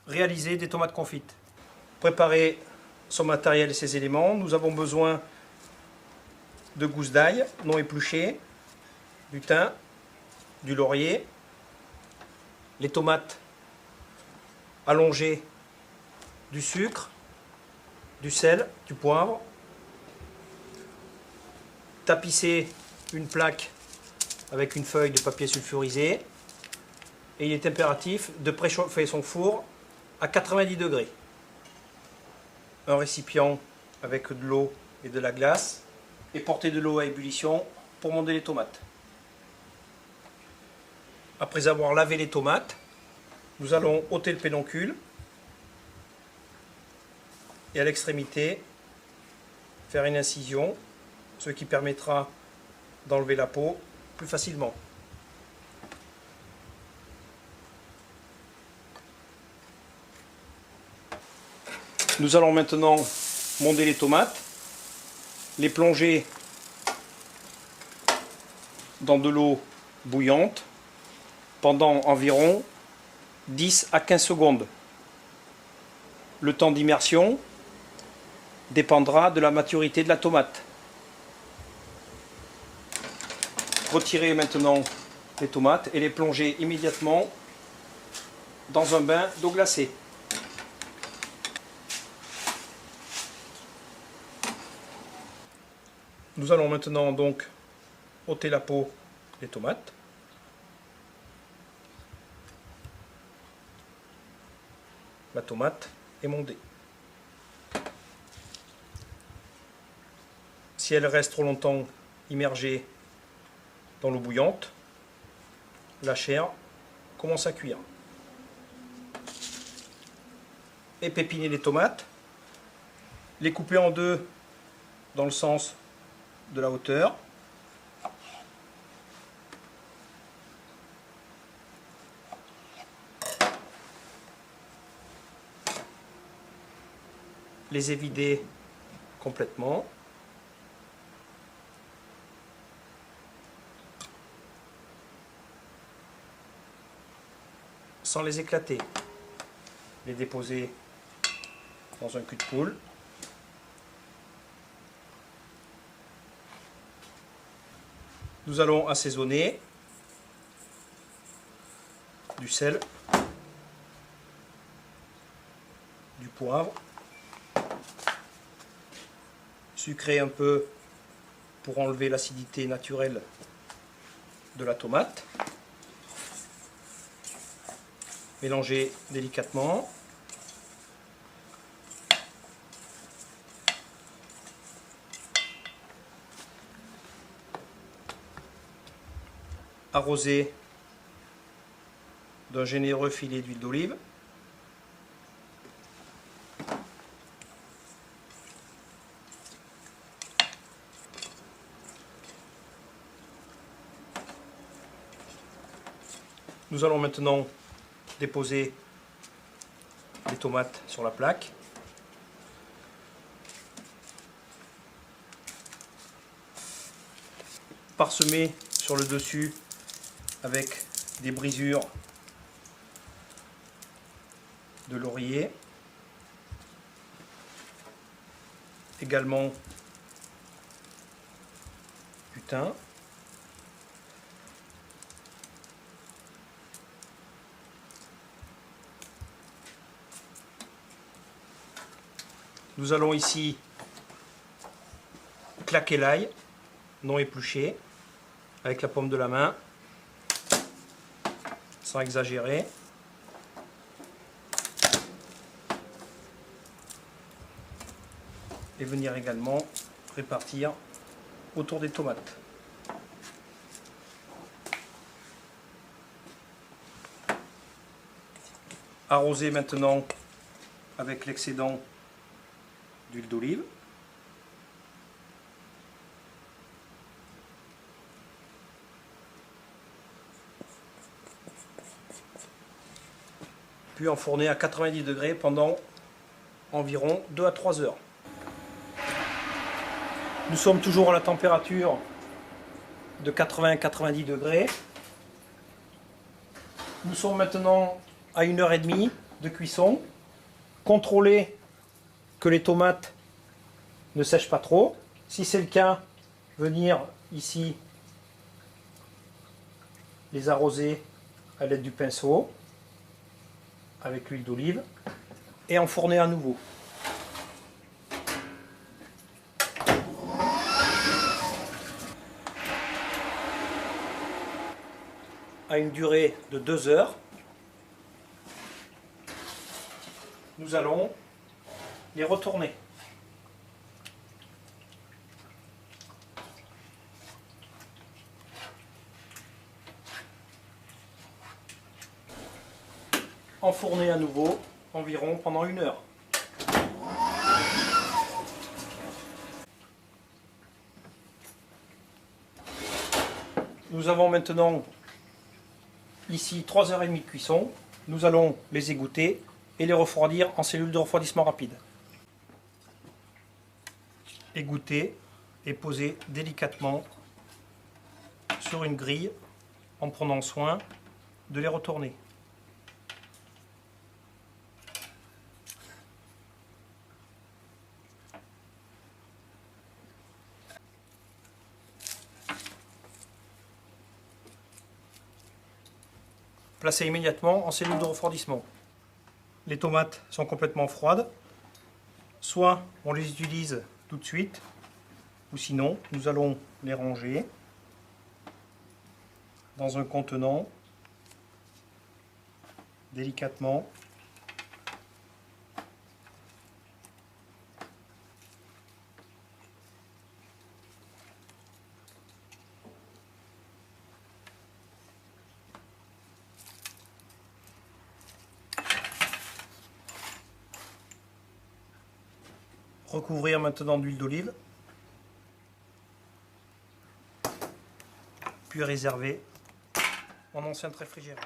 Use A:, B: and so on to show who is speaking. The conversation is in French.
A: réaliser des tomates confites. Pour préparer son matériel et ses éléments, nous avons besoin de gousses d'ail non épluchées, du thym, du laurier, les tomates allongées, du sucre, du sel, du poivre, tapisser une plaque avec une feuille de papier sulfurisé, et il est impératif de préchauffer son four à 90 degrés. Un récipient avec de l'eau et de la glace, et porter de l'eau à ébullition pour monder les tomates. Après avoir lavé les tomates, nous allons ôter le pédoncule et à l'extrémité faire une incision, ce qui permettra d'enlever la peau plus facilement. Nous allons maintenant monder les tomates, les plonger dans de l'eau bouillante pendant environ 10 à 15 secondes. Le temps d'immersion dépendra de la maturité de la tomate. Retirez maintenant les tomates et les plonger immédiatement dans un bain d'eau glacée. Nous allons maintenant donc ôter la peau des tomates. La tomate est mondée. Si elle reste trop longtemps immergée dans l'eau bouillante, la chair commence à cuire. Épépiner les tomates, les couper en deux dans le sens de la hauteur. Les évider complètement. Sans les éclater. Les déposer dans un cul de poule. Nous allons assaisonner du sel, du poivre, sucrer un peu pour enlever l'acidité naturelle de la tomate. Mélanger délicatement. Arroser d'un généreux filet d'huile d'olive. Nous allons maintenant déposer les tomates sur la plaque. Parsemer sur le dessus avec des brisures de laurier. Également du thym. Nous allons ici claquer l'ail non épluché avec la paume de la main, sans exagérer. Et venir également répartir autour des tomates. Arroser maintenant avec l'excédent d'huile d'olive. Puis enfourner à 90 degrés pendant environ 2 à 3 heures. Nous sommes toujours à la température de 80-90 degrés. Nous sommes maintenant à 1h30. de cuisson. Contrôlez que les tomates ne sèchent pas trop. Si c'est le cas, venir ici les arroser à l'aide du pinceau avec l'huile d'olive et enfourner à nouveau. À une durée de 2 heures, nous allons les retourner. Enfourner à nouveau environ pendant 1 heure. Nous avons maintenant ici 3h30 de cuisson. Nous allons les égoutter et les refroidir en cellule de refroidissement rapide. Égoutter et poser délicatement sur une grille en prenant soin de les retourner. Placer immédiatement en cellule de refroidissement. Les tomates sont complètement froides. Soit on les utilise tout de suite, ou sinon nous allons les ranger dans un contenant délicatement. Recouvrir maintenant d'huile d'olive, puis réserver en enceinte réfrigérée.